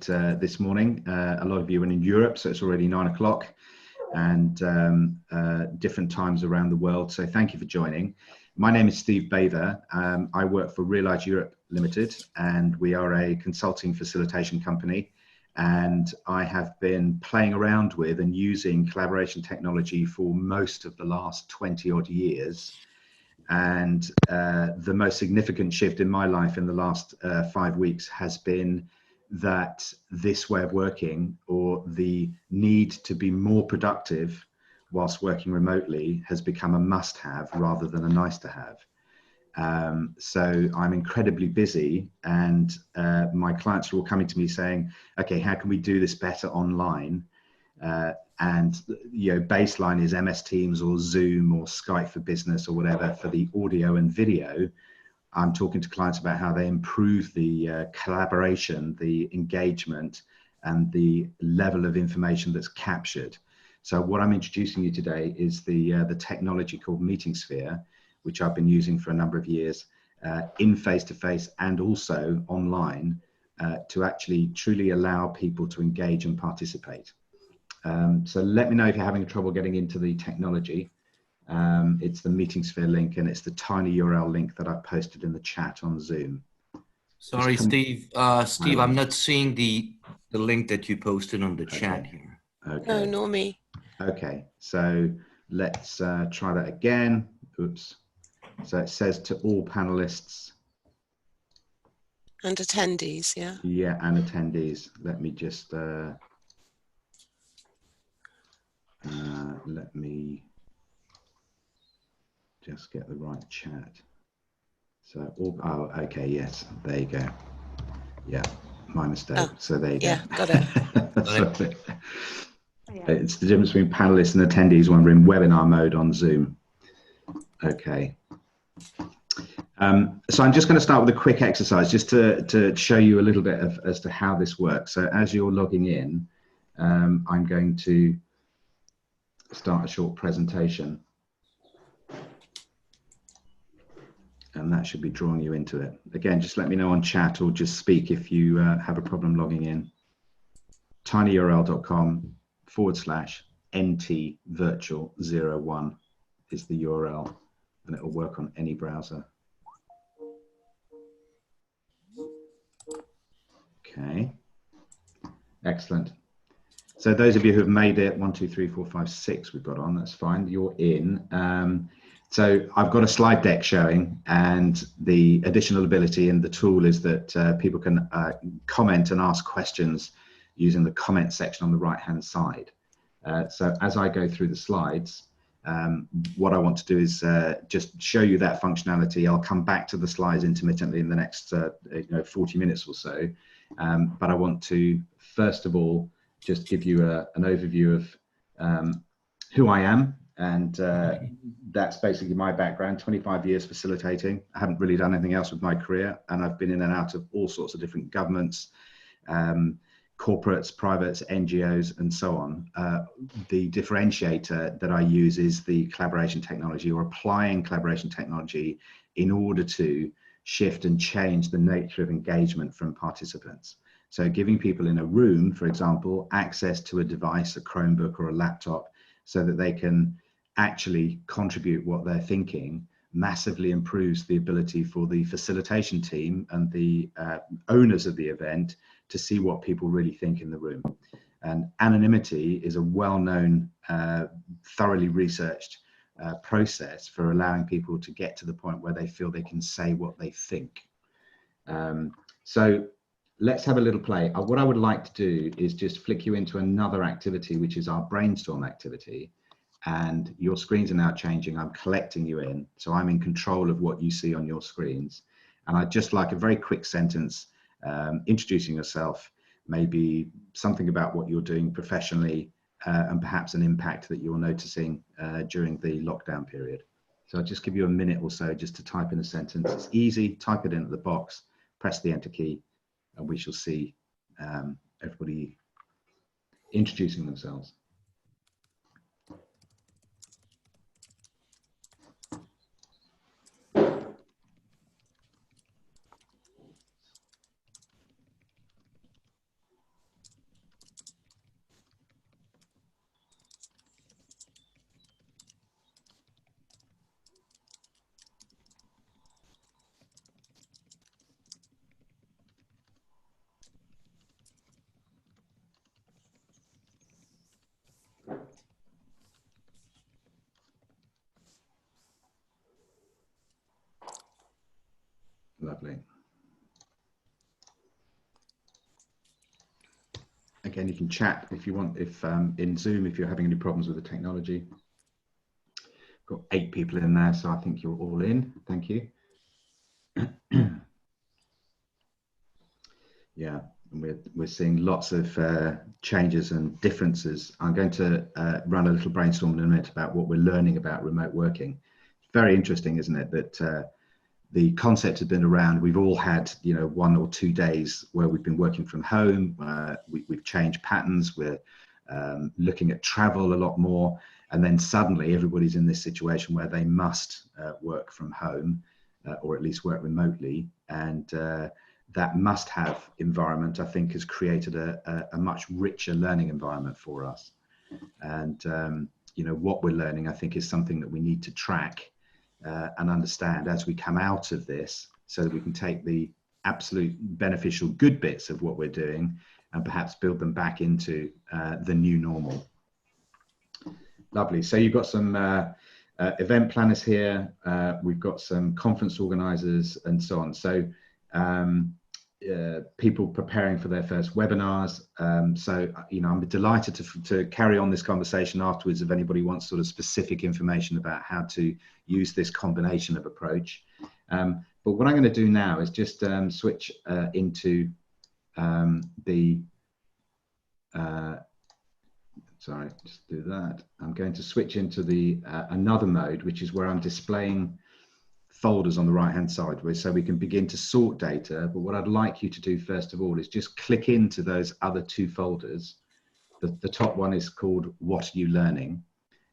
this morning. A lot of you are in Europe, so it's already 9 o'clock, and different times around the world. So thank you for joining. My name is Steve Bather. I work for Realize Europe Limited, and we are a consulting facilitation company. And I have been playing around with and using collaboration technology for most of the last 20 odd years. And the most significant shift in my life in the last 5 weeks has been that this way of working, or the need to be more productive whilst working remotely, has become a must-have rather than a nice-to-have. So I'm incredibly busy, and my clients are all coming to me saying, okay, how can we do this better online? And baseline is MS Teams or Zoom or Skype for Business or whatever for the audio and video. I'm talking to clients about how they improve the collaboration, the engagement, and the level of information that's captured. So what I'm introducing you today is the technology called MeetingSphere, which I've been using for a number of years in face-to-face and also online to actually truly allow people to engage and participate. So let me know if you're having trouble getting into the technology. It's the MeetingSphere link, and it's the tiny URL link that I posted in the chat on Zoom. Sorry, Steve. Steve, I'm not seeing the link that you posted on the chat here. Okay. No, nor me. Okay, so let's try that again. Oops. So it says to all panelists. And attendees, yeah. Yeah, and attendees. Let me just... let me just get the right chat. So, oh, okay, yes, there you go. Yeah, my mistake. Oh, so there you go. Yeah, got it. It's the difference between panelists and attendees when we're in webinar mode on Zoom. Okay. So I'm just going to start with a quick exercise just to show you a little bit as to how this works. So as you're logging in, I'm going to start a short presentation, and that should be drawing you into it. Again, just let me know on chat or just speak if you have a problem logging in. tinyurl.com/ntvirtual01 is the URL, and it will work on any browser. Okay, excellent. So those of you who have made it, 1, 2, 3, 4, 5, 6 we've got on, that's fine, you're in. So I've got a slide deck showing, and the additional ability in the tool is that people can comment and ask questions using the comment section on the right-hand side. So as I go through the slides, what I want to do is just show you that functionality. I'll come back to the slides intermittently in the next 40 minutes or so. But I want to, first of all, just give you an overview of who I am, and that's basically my background. 25 years facilitating. I haven't really done anything else with my career, and I've been in and out of all sorts of different governments, corporates, privates, NGOs, and so on. The differentiator that I use is the collaboration technology, or applying collaboration technology in order to shift and change the nature of engagement from participants. So giving people in a room, for example, access to a device, a Chromebook or a laptop, so that they can actually contribute what they're thinking, massively improves the ability for the facilitation team and the owners of the event to see what people really think in the room. And anonymity is a well-known, thoroughly researched process for allowing people to get to the point where they feel they can say what they think. So let's have a little play. What I would like to do is just flick you into another activity, which is our brainstorm activity. And your screens are now changing. I'm collecting you in. So I'm in control of what you see on your screens. And I'd just like a very quick sentence introducing yourself, maybe something about what you're doing professionally, and perhaps an impact that you're noticing during the lockdown period. So I'll just give you a minute or so just to type in a sentence. It's easy. Type it into the box, press the enter key, and we shall see everybody introducing themselves. Lovely. Again, you can chat if you want, if in Zoom, if you're having any problems with the technology. Got 8 people in there, so I think you're all in. Thank you. Yeah, we're seeing lots of changes and differences. I'm going to run a little brainstorm in a minute about what we're learning about remote working. It's very interesting, isn't it, that the concept has been around. We've all had, 1 or 2 days where we've been working from home. We've changed patterns. We're looking at travel a lot more. And then suddenly everybody's in this situation where they must work from home or at least work remotely. And that must-have environment, I think, has created a much richer learning environment for us. And, what we're learning, I think, is something that we need to track and understand as we come out of this, so that we can take the absolute beneficial good bits of what we're doing and perhaps build them back into the new normal. Lovely. So you've got some event planners here. We've got some conference organizers and so on. So people preparing for their first webinars. So, I'm delighted to carry on this conversation afterwards if anybody wants sort of specific information about how to use this combination of approach. But what I'm going to do now is just switch into sorry, just do that. I'm going to switch into the another mode, which is where I'm displaying folders on the right hand side, so we can begin to sort data. But what I'd like you to do first of all is just click into those other 2 folders. The top one is called What Are You Learning?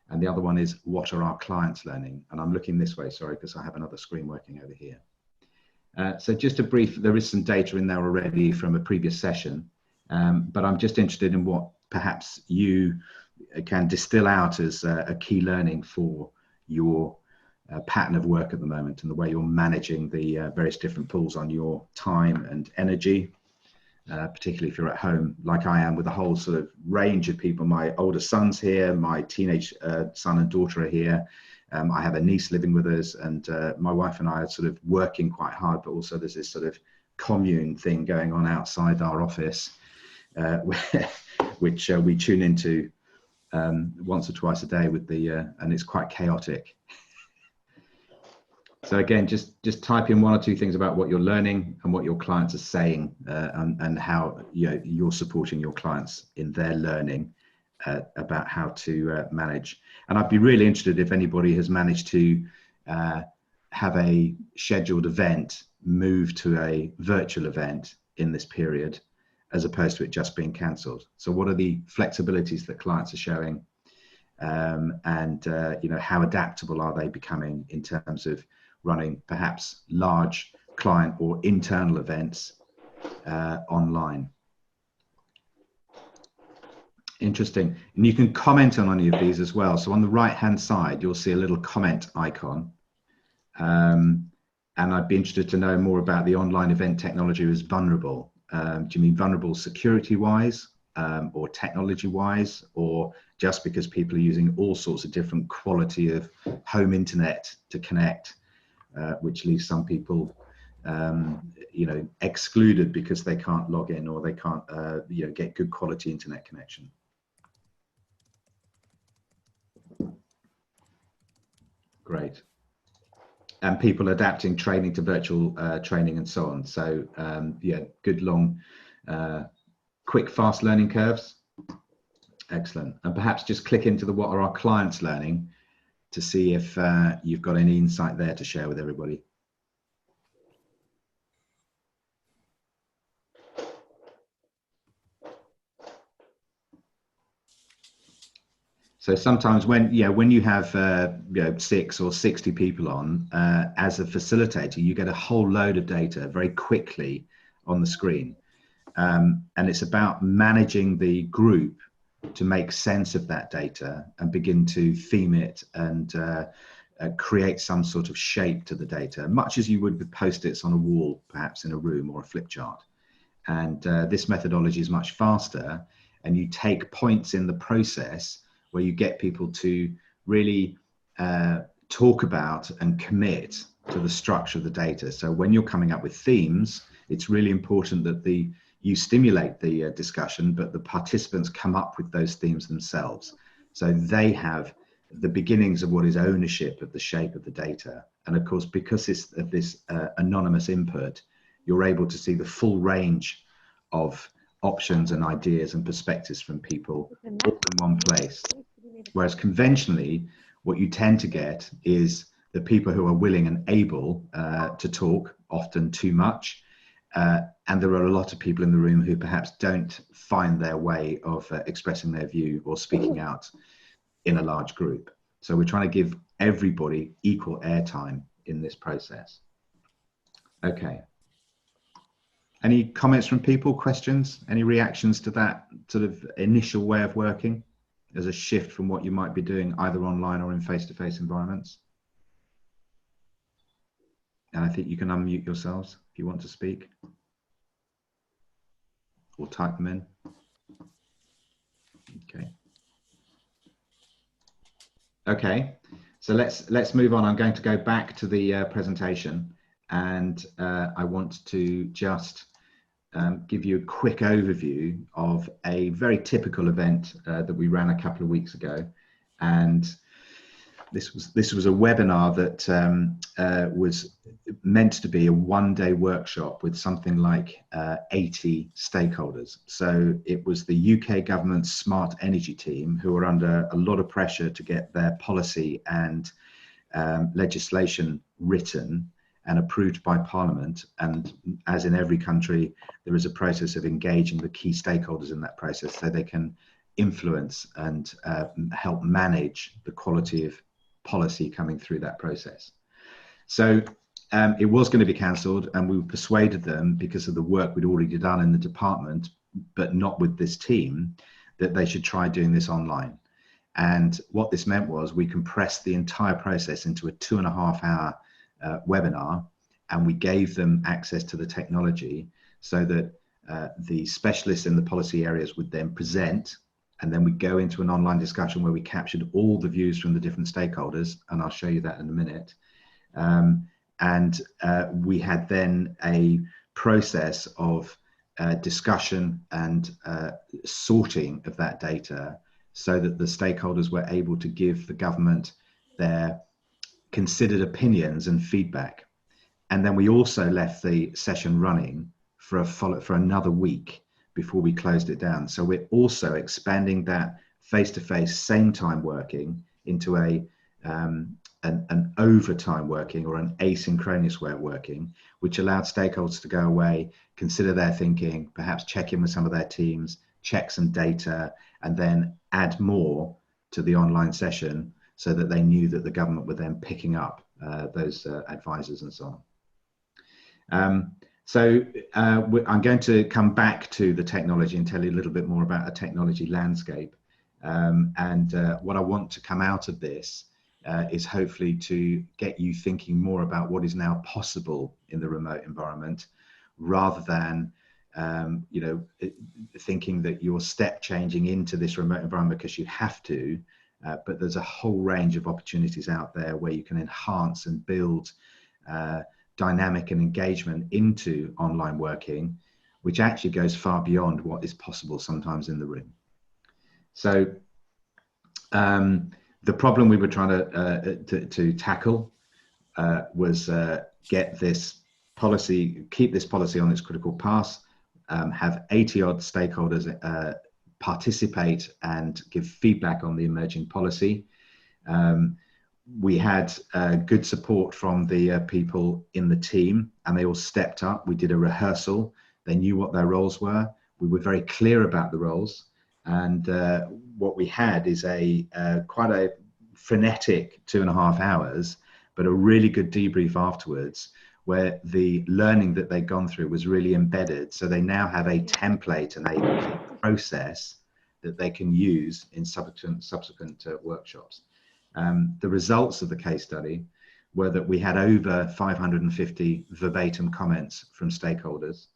And the other one is What Are Our Clients Learning? And I'm looking this way, sorry, because I have another screen working over here. So just a brief, there is some data in there already from a previous session, but I'm just interested in what perhaps you can distill out as a key learning for your pattern of work at the moment and the way you're managing the various different pools on your time and energy, particularly if you're at home like I am with a whole sort of range of people. My older son's here, my teenage son and daughter are here. I have a niece living with us, and my wife and I are sort of working quite hard, but also there's this sort of commune thing going on outside our office, which we tune into once or twice a day with the, and it's quite chaotic. So again, just type in 1 or 2 things about what you're learning and what your clients are saying, and how you're supporting your clients in their learning about how to manage. And I'd be really interested if anybody has managed to have a scheduled event move to a virtual event in this period, as opposed to it just being cancelled. So what are the flexibilities that clients are showing, and how adaptable are they becoming in terms of running perhaps large client or internal events online? Interesting. And you can comment on any of these as well. So on the right hand side, you'll see a little comment icon. And I'd be interested to know more about the online event technology as vulnerable. Do you mean vulnerable security wise, or technology wise, or just because people are using all sorts of different quality of home internet to connect, which leaves some people excluded because they can't log in or they can't get good quality internet connection? Great. And people adapting training to virtual training and so on. So yeah, good long quick fast learning curves. Excellent. And perhaps just click into the What Are Our Clients Learning to see if you've got any insight there to share with everybody. So sometimes when you have 6 or 60 people on, as a facilitator, you get a whole load of data very quickly on the screen, and it's about managing the group to make sense of that data and begin to theme it and create some sort of shape to the data, much as you would with post-its on a wall, perhaps in a room, or a flip chart. And this methodology is much faster, and you take points in the process where you get people to really talk about and commit to the structure of the data. So when you're coming up with themes, it's really important that you stimulate the discussion, but the participants come up with those themes themselves. So they have the beginnings of what is ownership of the shape of the data. And of course, because it's of this anonymous input, you're able to see the full range of options and ideas and perspectives from people all in one place. Whereas conventionally, what you tend to get is the people who are willing and able to talk, often too much. And there are a lot of people in the room who perhaps don't find their way of expressing their view or speaking out in a large group. So we're trying to give everybody equal airtime in this process. Okay. Any comments from people, questions, any reactions to that sort of initial way of working as a shift from what you might be doing either online or in face-to-face environments? And I think you can unmute yourselves if you want to speak or type them in. Okay. Okay, so let's move on. I'm going to go back to the presentation, and I want to just give you a quick overview of a very typical event that we ran a couple of weeks ago. And this was a webinar that was meant to be a one-day workshop with something like 80 stakeholders. So it was the UK government's smart energy team who were under a lot of pressure to get their policy and legislation written and approved by Parliament. And as in every country, there is a process of engaging the key stakeholders in that process so they can influence and help manage the quality of policy coming through that process. So it was going to be cancelled, and we persuaded them, because of the work we'd already done in the department, but not with this team, that they should try doing this online. And what this meant was we compressed the entire process into a 2.5-hour webinar, and we gave them access to the technology so that the specialists in the policy areas would then present, and then we go into an online discussion where we captured all the views from the different stakeholders, and I'll show you that in a minute. We had then a process of discussion and sorting of that data so that the stakeholders were able to give the government their considered opinions and feedback. And then we also left the session running for another week before we closed it down. So we're also expanding that face-to-face same time working into an overtime working or an asynchronous way of working, which allowed stakeholders to go away, consider their thinking, perhaps check in with some of their teams, check some data, and then add more to the online session so that they knew that the government were then picking up those advisors and so on. I'm going to come back to the technology and tell you a little bit more about a technology landscape. What I want to come out of this is hopefully to get you thinking more about what is now possible in the remote environment, rather than thinking that you're step changing into this remote environment because you have to. But there's a whole range of opportunities out there where you can enhance and build dynamic and engagement into online working, which actually goes far beyond what is possible sometimes in the room. So the problem we were trying to tackle was get this policy, keep this policy on its critical path, have 80 odd stakeholders participate and give feedback on the emerging policy. We had good support from the people in the team, and they all stepped up. We did a rehearsal. They knew what their roles were. We were very clear about the roles. And what we had is quite a frenetic 2.5 hours, but a really good debrief afterwards, where the learning that they'd gone through was really embedded. So they now have a template and a process that they can use in subsequent workshops. The results of the case study were that we had over 550 verbatim comments from stakeholders.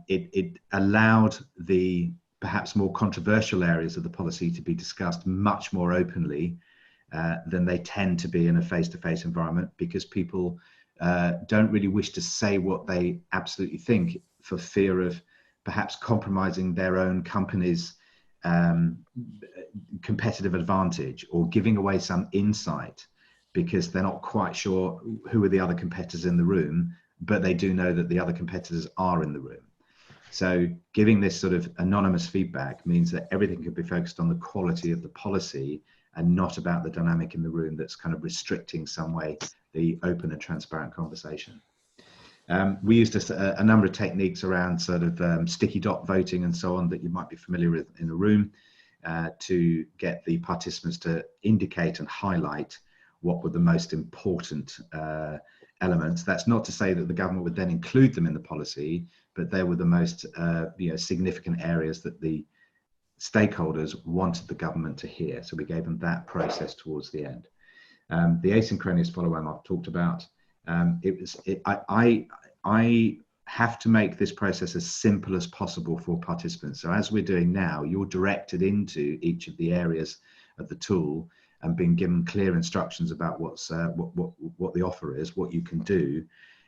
It allowed the perhaps more controversial areas of the policy to be discussed much more openly. then they tend to be in a face-to-face environment, because people don't really wish to say what they absolutely think for fear of perhaps compromising their own company's competitive advantage, or giving away some insight because they're not quite sure who are the other competitors in the room, but they do know that the other competitors are in the room. So giving this sort of anonymous feedback means that everything can be focused on the quality of the policy and not about the dynamic in the room that's kind of restricting some way the open and transparent conversation. We used a number of techniques around sort of sticky dot voting and so on that you might be familiar with in a room, to get the participants to indicate and highlight what were the most important elements. That's not to say that the government would then include them in the policy, but they were the most significant areas that the stakeholders wanted the government to hear. So we gave them that process towards the end. The asynchronous follow-on I've talked about. I have to make this process as simple as possible for participants. So as we're doing now, you're directed into each of the areas of the tool and being given clear instructions about what the offer is, what you can do,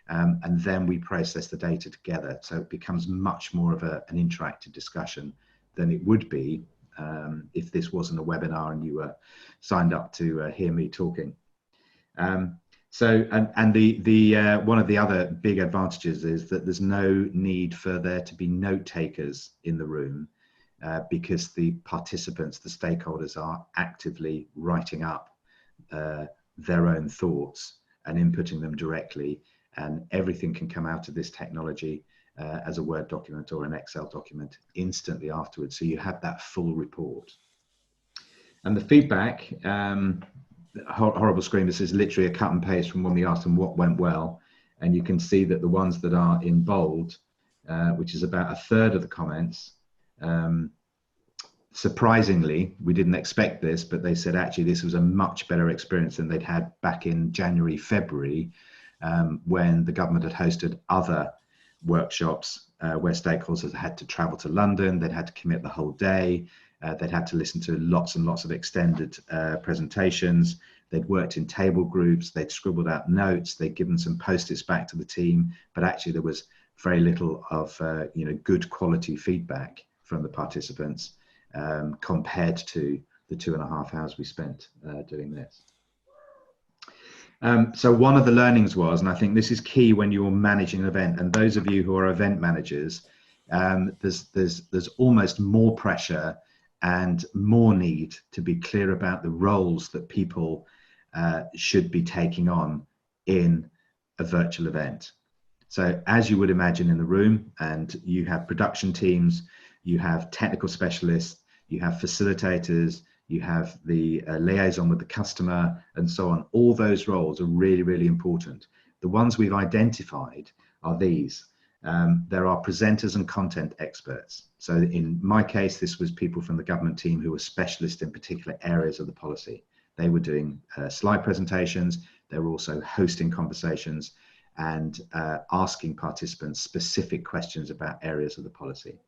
and then we process the data together. So it becomes much more of an interactive discussion than it would be if this wasn't a webinar and you were signed up to hear me talking. So one of the other big advantages is that there's no need for there to be note takers in the room, because the participants, the stakeholders, are actively writing up their own thoughts and inputting them directly, and everything can come out of this technology as a Word document or an Excel document instantly afterwards. So you have that full report. And the feedback, horrible screen, this is literally a cut and paste from when we asked them what went well. And you can see that the ones that are in bold, which is about a third of the comments, surprisingly, we didn't expect this, but they said actually this was a much better experience than they'd had back in January, February, when the government had hosted other workshops where stakeholders had to travel to London, they'd had to commit the whole day, they'd had to listen to lots and lots of extended presentations, they'd worked in table groups, they'd scribbled out notes, they'd given some post-its back to the team, but actually there was very little of good quality feedback from the participants compared to the 2.5 hours we spent doing this. So one of the learnings was, and I think this is key when you're managing an event, and those of you who are event managers, there's almost more pressure and more need to be clear about the roles that people should be taking on in a virtual event. So as you would imagine in the room, and you have production teams, you have technical specialists, you have facilitators, you have the liaison with the customer, and so on. All those roles are really, really important. The ones we've identified are these. There are presenters and content experts. So in my case, this was people from the government team who were specialists in particular areas of the policy. They were doing slide presentations. They were also hosting conversations and asking participants specific questions about areas of the policy.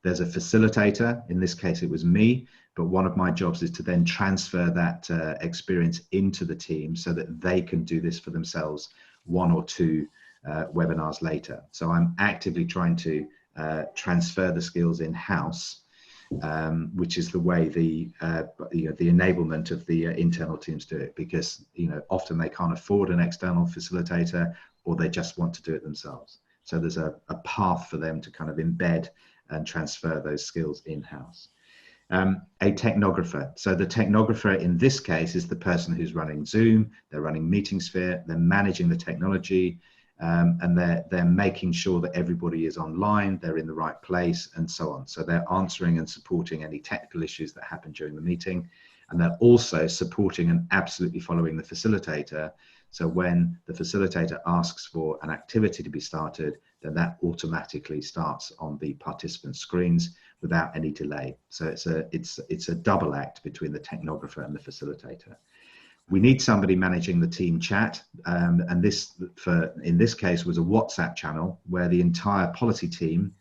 There's a facilitator. In this case, it was me, but one of my jobs is to then transfer that experience into the team so that they can do this for themselves 1 or 2 webinars later. So I'm actively trying to transfer the skills in-house, which is the way the enablement of the internal teams do it, because often they can't afford an external facilitator, or they just want to do it themselves. So there's a path for them to kind of embed and transfer those skills in-house. A technographer. So the technographer in this case is the person who's running Zoom, they're running MeetingSphere, they're managing the technology, and they're making sure that everybody is online, they're in the right place, and so on. So they're answering and supporting any technical issues that happen during the meeting. And they're also supporting and absolutely following the facilitator. So when the facilitator asks for an activity to be started, then that automatically starts on the participant screens without any delay. So it's a double act between the technographer and the facilitator. We need somebody managing the team chat, and this, in this case, was a WhatsApp channel where the entire policy team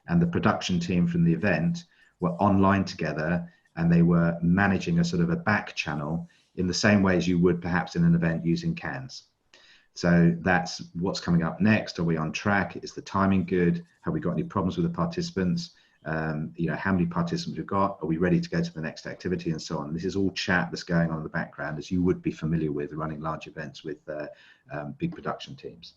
and the production team from the event were online together, and they were managing a sort of a back channel in the same way as you would perhaps in an event using cans. So that's what's coming up next. Are we on track? Is the timing good? Have we got any problems with the participants? You know, how many participants we've got? Are we ready to go to the next activity, and so on? This is all chat that's going on in the background, as you would be familiar with running large events with big production teams.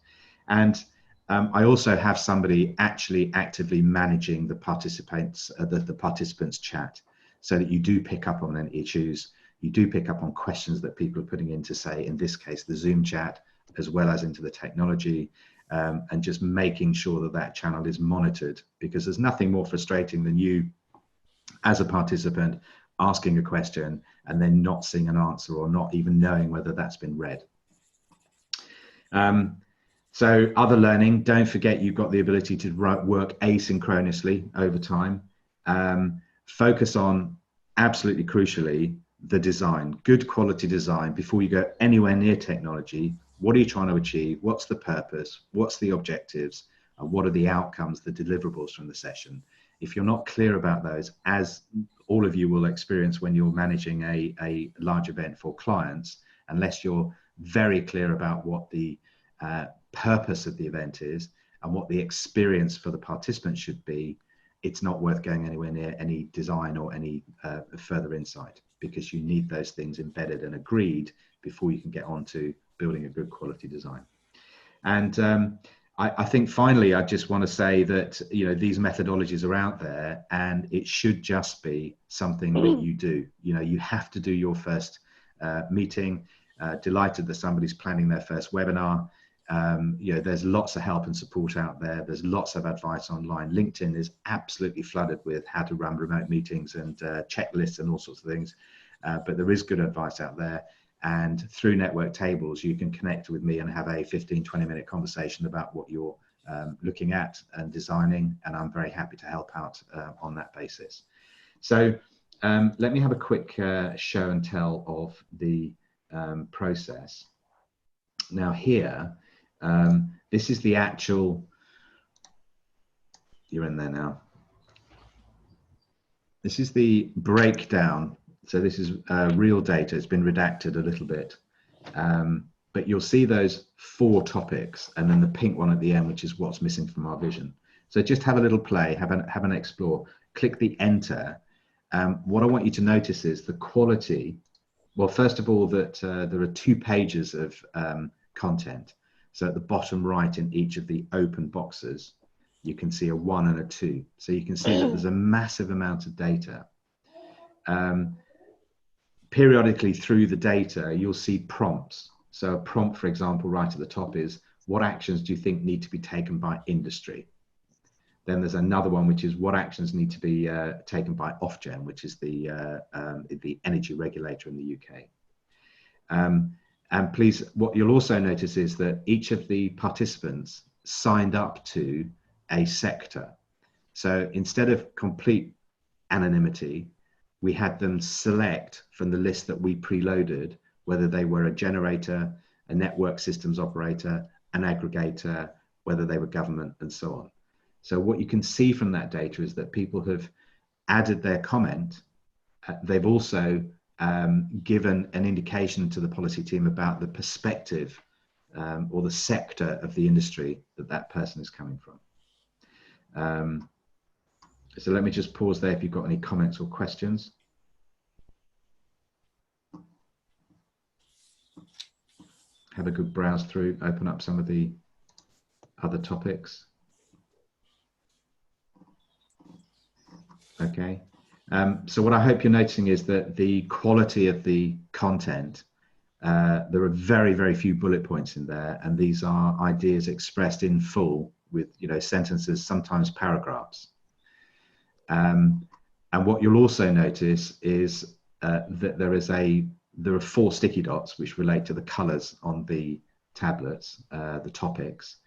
And I also have somebody actually actively managing the participants, the participants chat, so that you do pick up on any issues. You do pick up on questions that people are putting into, say, in this case, the Zoom chat, as well as into the technology, and just making sure that that channel is monitored, because there's nothing more frustrating than you as a participant asking a question and then not seeing an answer or not even knowing whether that's been read. So other learning, don't forget you've got the ability to work asynchronously over time. Focus on, absolutely crucially, the design, good quality design before you go anywhere near technology. What are you trying to achieve? What's the purpose? What's the objectives? And what are the outcomes, the deliverables from the session? If you're not clear about those, as all of you will experience when you're managing a large event for clients, unless you're very clear about what the purpose of the event is and what the experience for the participants should be, it's not worth going anywhere near any design or any further insight, because you need those things embedded and agreed before you can get on to building a good quality design. And I think finally, I just want to say that, you know, these methodologies are out there, and it should just be something that you do. You know, you have to do your first meeting. Delighted that somebody's planning their first webinar. You know, there's lots of help and support out there. There's lots of advice online. LinkedIn is absolutely flooded with how to run remote meetings and checklists and all sorts of things. But there is good advice out there. And through NetworkTables, you can connect with me and have a 15-20 minute conversation about what you're looking at and designing. And I'm very happy to help out on that basis. So let me have a quick show and tell of the process. Now here, this is the actual, you're in there now. This is the breakdown. So this is real data. It's been redacted a little bit, but you'll see those 4 topics and then the pink one at the end, which is what's missing from our vision. So just have a little play, have an explore, click the enter. What I want you to notice is the quality. Well, first of all, that there are 2 pages of content. So at the bottom right in each of the open boxes, you can see a 1 and a 2. So you can see that there's a massive amount of data. Periodically through the data, you'll see prompts. So a prompt, for example, right at the top is, what actions do you think need to be taken by industry? Then there's another one, which is what actions need to be taken by Ofgem, which is the energy regulator in the UK. And please, what you'll also notice is that each of the participants signed up to a sector. So instead of complete anonymity, we had them select from the list that we preloaded, whether they were a generator, a network systems operator, an aggregator, whether they were government, and so on. So what you can see from that data is that people have added their comment. They've also given an indication to the policy team about the perspective or the sector of the industry that that person is coming from. So let me just pause there if you've got any comments or questions. Have a good browse through, open up some of the other topics. Okay. So what I hope you're noticing is that the quality of the content, there are very, very few bullet points in there, and these are ideas expressed in full with, you know, sentences, sometimes paragraphs. And what you'll also notice is that there are 4 sticky dots which relate to the colors on the tablets, the topics.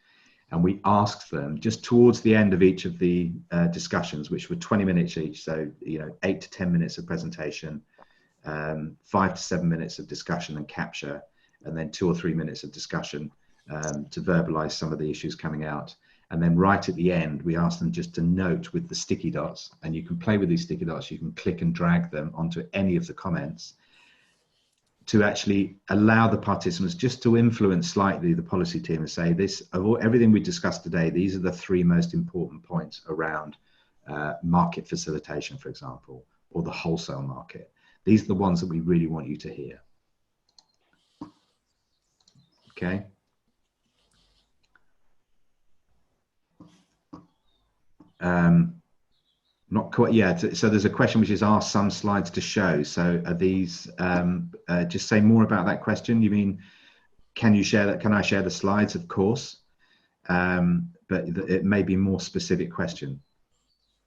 And we asked them just towards the end of each of the discussions, which were 20 minutes each. So, you know, 8 to 10 minutes of presentation, 5 to 7 minutes of discussion and capture, and then 2 or 3 minutes of discussion to verbalize some of the issues coming out. And then right at the end, we asked them just to note with the sticky dots, and you can play with these sticky dots. You can click and drag them onto any of the comments. to actually allow the participants just to influence slightly the policy team and say, this, of everything we discussed today, these are the 3 most important points around market facilitation, for example, or the wholesale market. These are the ones that we really want you to hear. Okay. Not quite, yeah. So there's a question which is, are some slides to show? So are these, just say more about that question. You mean, can you share that? Can I share the slides? Of course. But it may be more specific question.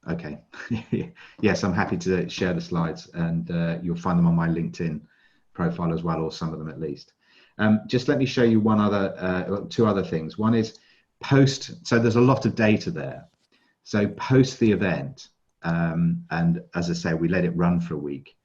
Okay. Yes, I'm happy to share the slides, and you'll find them on my LinkedIn profile as well, or some of them at least. Just let me show you one other, 2 other things. One is post, so there's a lot of data there. So post the event, and as I say, we let it run for a week.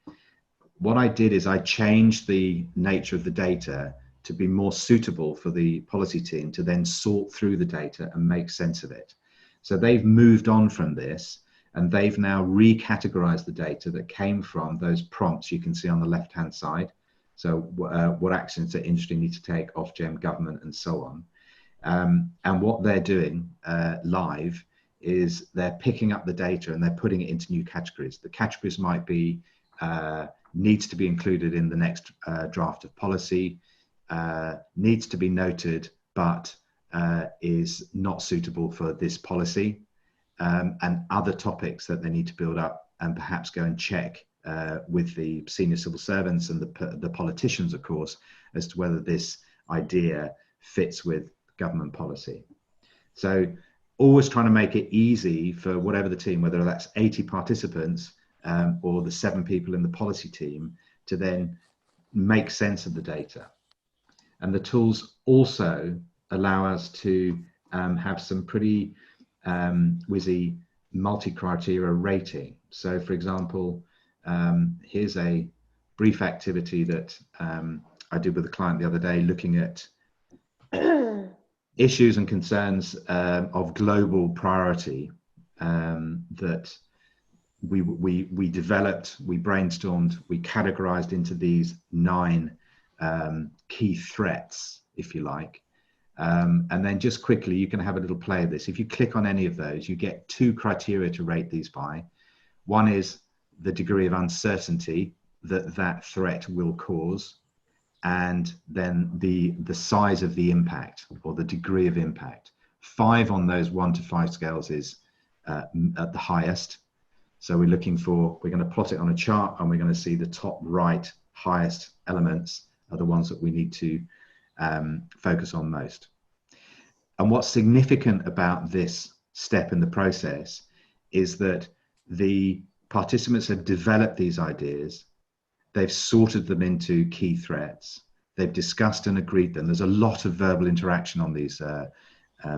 What I did is I changed the nature of the data to be more suitable for the policy team to then sort through the data and make sense of it. So they've moved on from this, and they've now recategorized the data that came from those prompts you can see on the left-hand side. So what actions the industry need to take, Ofgem, government, and so on. And what they're doing live is they're picking up the data and they're putting it into new categories. The categories might be needs to be included in the next draft of policy, needs to be noted, but is not suitable for this policy, and other topics that they need to build up and perhaps go and check with the senior civil servants and the politicians, of course, as to whether this idea fits with government policy. So always trying to make it easy for whatever the team, whether that's 80 participants or the 7 people in the policy team, to then make sense of the data. And the tools also allow us to have some pretty whizzy multi-criteria rating. So for example, here's a brief activity that I did with a client the other day, looking at issues and concerns of global priority that we developed, we brainstormed, we categorized into these 9 key threats, if you like. And then just quickly, you can have a little play of this. If you click on any of those, you get 2 criteria to rate these by. One is the degree of uncertainty that that threat will cause, and then the size of the impact, or the degree of impact. 5 on those 1 to 5 scales is at the highest. So we're looking for, we're going to plot it on a chart, and we're going to see the top right highest elements are the ones that we need to focus on most. And what's significant about this step in the process is that the participants have developed these ideas, they've sorted them into key threats, they've discussed and agreed them. There's a lot of verbal interaction on these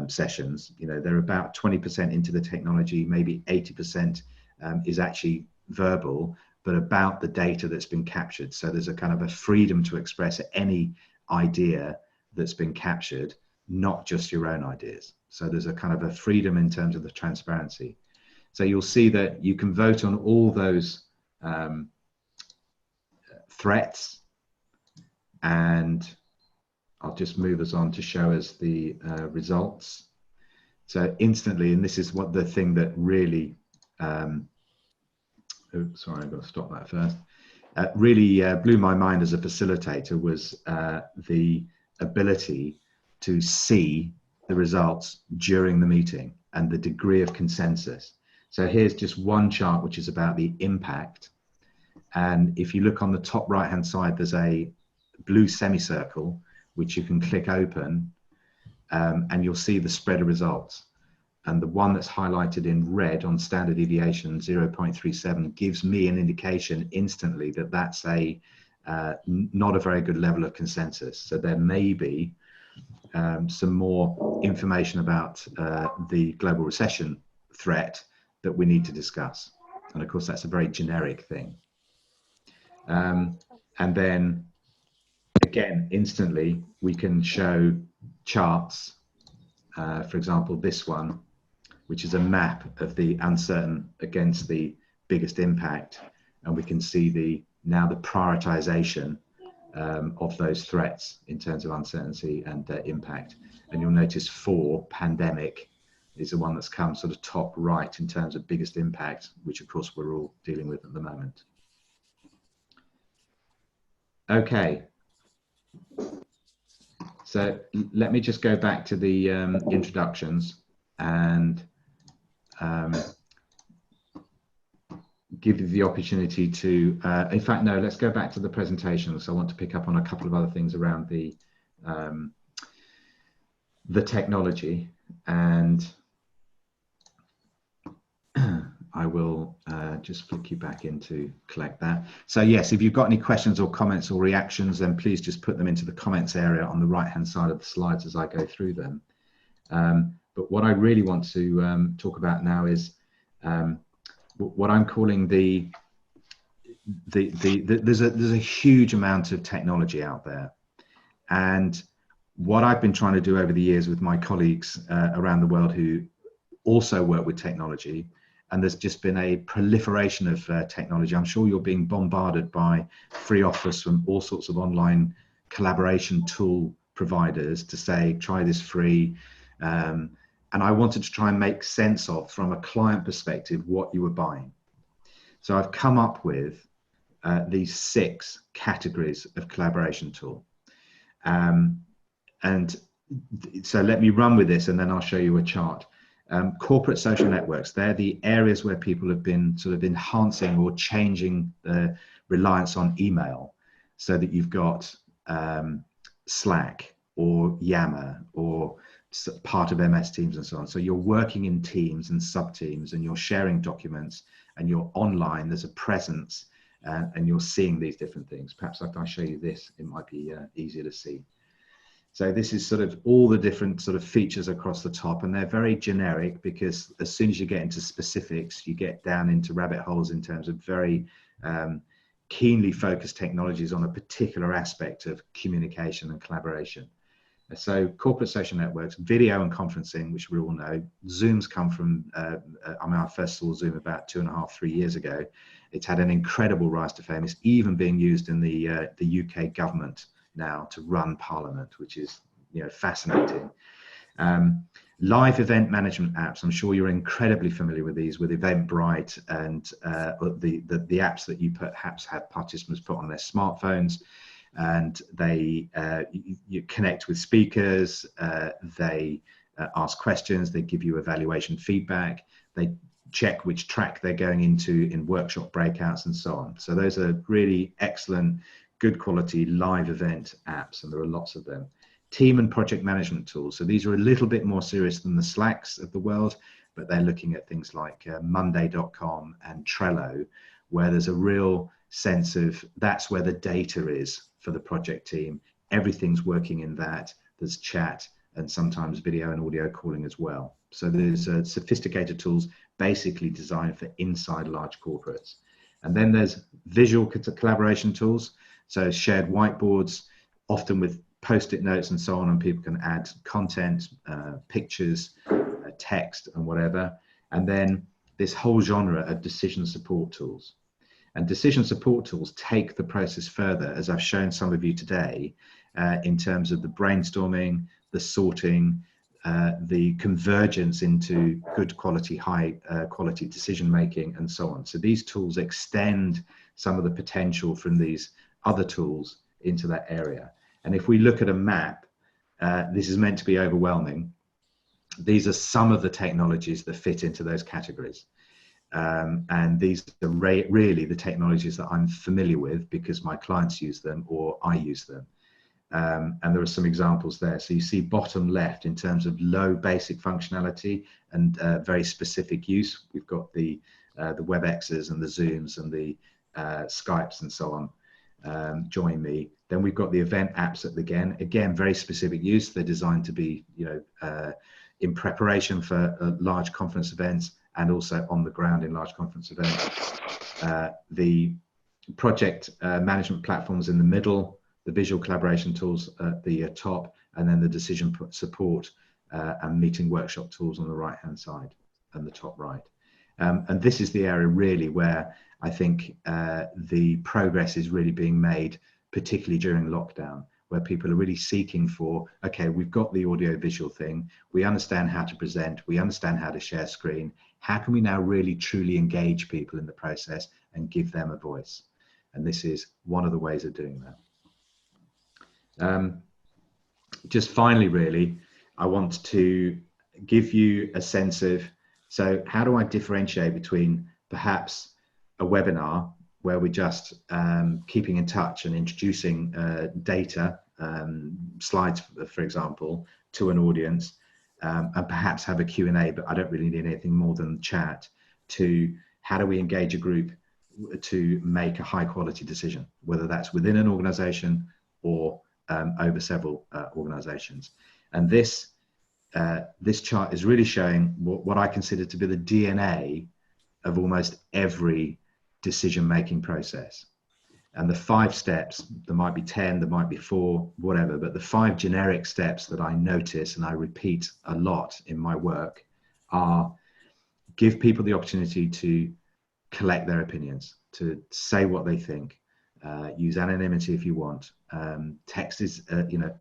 sessions. You know, they're about 20% into the technology, maybe 80% is actually verbal, but about the data that's been captured. So there's a kind of a freedom to express any idea that's been captured, not just your own ideas. So there's a kind of a freedom in terms of the transparency. So you'll see that you can vote on all those threats, and I'll just move us on to show us the results. So instantly, and this is what the thing that really, oops, sorry, I've got to stop that first. Really blew my mind as a facilitator was the ability to see the results during the meeting and the degree of consensus. So here's just one chart which is about the impact. And if you look on the top right hand side, there's a blue semicircle which you can click open, and you'll see the spread of results. And the one that's highlighted in red on standard deviation 0.37 gives me an indication instantly that that's a not a very good level of consensus. So there may be some more information about the global recession threat that we need to discuss. And of course, that's a very generic thing. And then again, instantly, we can show charts. For example, this one, which is a map of the uncertain against the biggest impact. And we can see now the prioritization of those threats in terms of uncertainty and impact. And you'll notice 4, pandemic, is the one that's come sort of top right in terms of biggest impact, which of course we're all dealing with at the moment. Okay. So let me just go back to the introductions and give you the opportunity to, in fact, no, let's go back to the presentation. So I want to pick up on a couple of other things around the technology, and I will just flick you back into collect that. So yes, if you've got any questions or comments or reactions, then please just put them into the comments area on the right-hand side of the slides as I go through them. But what I really want to talk about now is what I'm calling there's a huge amount of technology out there, and what I've been trying to do over the years with my colleagues around the world who also work with technology, and there's just been a proliferation of technology. I'm sure you're being bombarded by free offers from all sorts of online collaboration tool providers to say, try this free. And I wanted to try and make sense of, from a client perspective, what you were buying. So I've come up with these 6 categories of collaboration tool. And so let me run with this and then I'll show you a chart. Corporate social networks, they're the areas where people have been sort of enhancing or changing the reliance on email, so that you've got Slack or Yammer or part of MS Teams and so on. So you're working in teams and sub-teams and you're sharing documents and you're online, there's a presence, and you're seeing these different things. Perhaps if I show you this, it might be easier to see. So this is sort of all the different sort of features across the top, and they're very generic because as soon as you get into specifics, you get down into rabbit holes in terms of very keenly focused technologies on a particular aspect of communication and collaboration. So corporate social networks, video and conferencing, which we all know. Zoom's come from, I mean, I first saw Zoom about 2.5, 3 years ago. It's had an incredible rise to fame. It's even being used in the UK government now to run Parliament, which is, you know, fascinating. Live event management apps. I'm sure you're incredibly familiar with these, with Eventbrite and the apps that you perhaps have participants put on their smartphones, and they you connect with speakers, they ask questions, they give you evaluation feedback, they check which track they're going into in workshop breakouts and so on. So those are really excellent, good quality live event apps, and there are lots of them. Team and project management tools. So these are a little bit more serious than the Slacks of the world, but they're looking at things like Monday.com and Trello, where there's a real sense of that's where the data is for the project team. Everything's working in that. There's chat and sometimes video and audio calling as well. So there's sophisticated tools basically designed for inside large corporates. And then there's visual collaboration tools. So shared whiteboards, often with post-it notes and so on, and people can add content, pictures, text and whatever. And then this whole genre of decision support tools. And decision support tools take the process further, as I've shown some of you today, in terms of the brainstorming, the sorting, the convergence into good quality, high quality decision making and so on. So these tools extend some of the potential from these other tools into that area. And if we look at a map, this is meant to be overwhelming. These are some of the technologies that fit into those categories. And these are really the technologies that I'm familiar with because my clients use them or I use them. And there are some examples there. So you see bottom left in terms of low basic functionality and very specific use. We've got the WebExes and the Zooms and the Skypes and so on. Join me. Then we've got the event apps again, very specific use. They're designed to be, in preparation for large conference events and also on the ground in large conference events. The project management platforms in the middle, the visual collaboration tools at the top, and then the decision support and meeting workshop tools on the right-hand side and the top right. And this is the area really where I think the progress is really being made, particularly during lockdown, where people are really seeking for, okay, we've got the audio visual thing, we understand how to present, we understand how to share screen. How can we now really truly engage people in the process and give them a voice? And this is one of the ways of doing that. Just finally, really, I want to give you a sense of, so how do I differentiate between perhaps a webinar where we're just keeping in touch and introducing data, slides, for example, to an audience, and perhaps have a Q&A, but I don't really need anything more than chat, to how do we engage a group to make a high quality decision, whether that's within an organization or over several organizations. And this chart is really showing what I consider to be the DNA of almost every decision-making process. And the 5 steps, there might be 10, there might be 4, whatever, but the 5 generic steps that I notice and I repeat a lot in my work are: give people the opportunity to collect their opinions, to say what they think, use anonymity if you want. Text is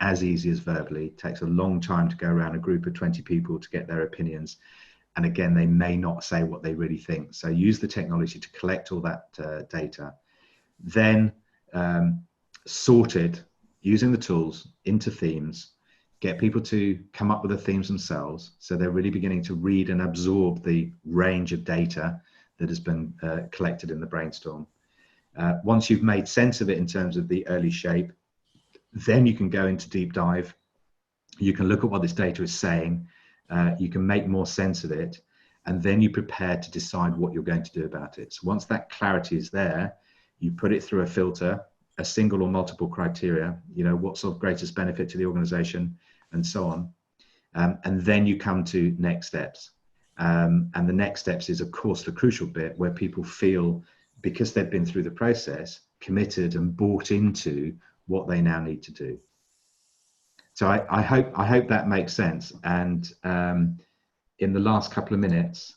as easy as verbally. It takes a long time to go around a group of 20 people to get their opinions. And again, they may not say what they really think. So use the technology to collect all that data. Then sort it using the tools into themes, get people to come up with the themes themselves. So they're really beginning to read and absorb the range of data that has been collected in the brainstorm. Once you've made sense of it in terms of the early shape, then you can go into deep dive. You can look at what this data is saying. You can make more sense of it, and then you prepare to decide what you're going to do about it. So once that clarity is there, you put it through a filter, a single or multiple criteria, what's of greatest benefit to the organization, and so on. And then you come to next steps. And the next steps is, of course, the crucial bit where people feel, because they've been through the process, committed and bought into what they now need to do. So I hope that makes sense. And in the last couple of minutes,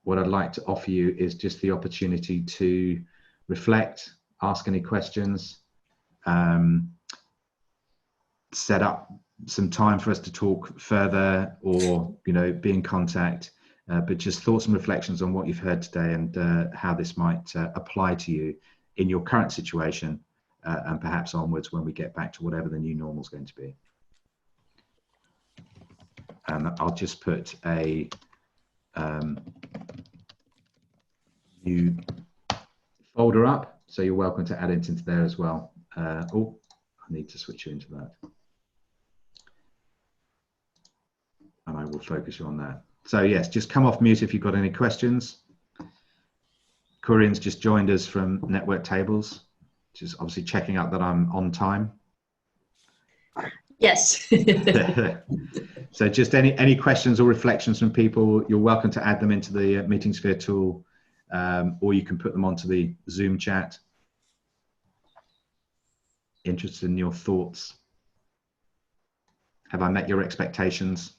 what I'd like to offer you is just the opportunity to reflect, ask any questions, set up some time for us to talk further, or be in contact. But just thoughts and reflections on what you've heard today and how this might apply to you in your current situation, and perhaps onwards when we get back to whatever the new normal is going to be. And I'll just put a new folder up, so you're welcome to add it into there as well. Oh, I need to switch you into that. And I will focus you on that. So yes, just come off mute if you've got any questions. Corinne's just joined us from NetworkTables, just obviously checking out that I'm on time. Yes. So just any questions or reflections from people, you're welcome to add them into the Meeting Sphere tool, or you can put them onto the Zoom chat. Interested in your thoughts. Have I met your expectations?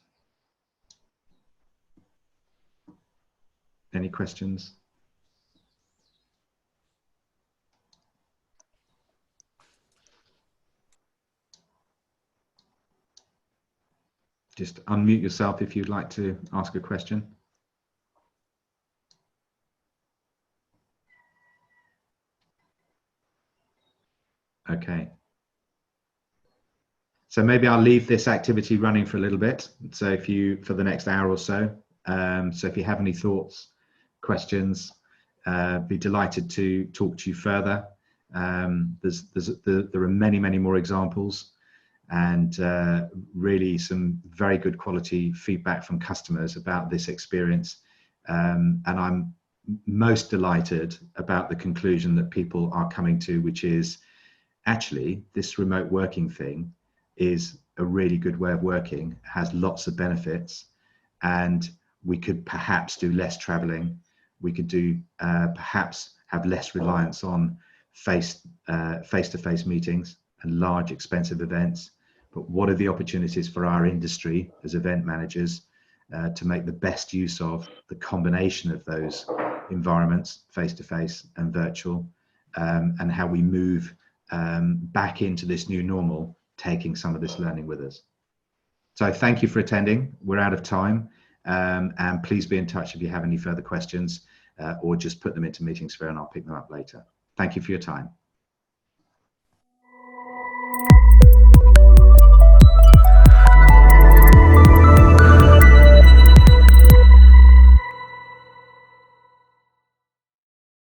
Any questions? Just unmute yourself if you'd like to ask a question. Okay. So maybe I'll leave this activity running for a little bit. So for the next hour or so. So if you have any thoughts, questions, be delighted to talk to you further. There are many more examples, and really some very good quality feedback from customers about this experience. And I'm most delighted about the conclusion that people are coming to, which is actually this remote working thing is a really good way of working, has lots of benefits, and we could perhaps do less traveling. We could do perhaps have less reliance on face-to-face meetings and large expensive events. But what are the opportunities for our industry as event managers to make the best use of the combination of those environments, face-to-face and virtual, and how we move back into this new normal, taking some of this learning with us. So thank you for attending. We're out of time, and please be in touch if you have any further questions, or just put them into Meeting Sphere and I'll pick them up later. Thank you for your time.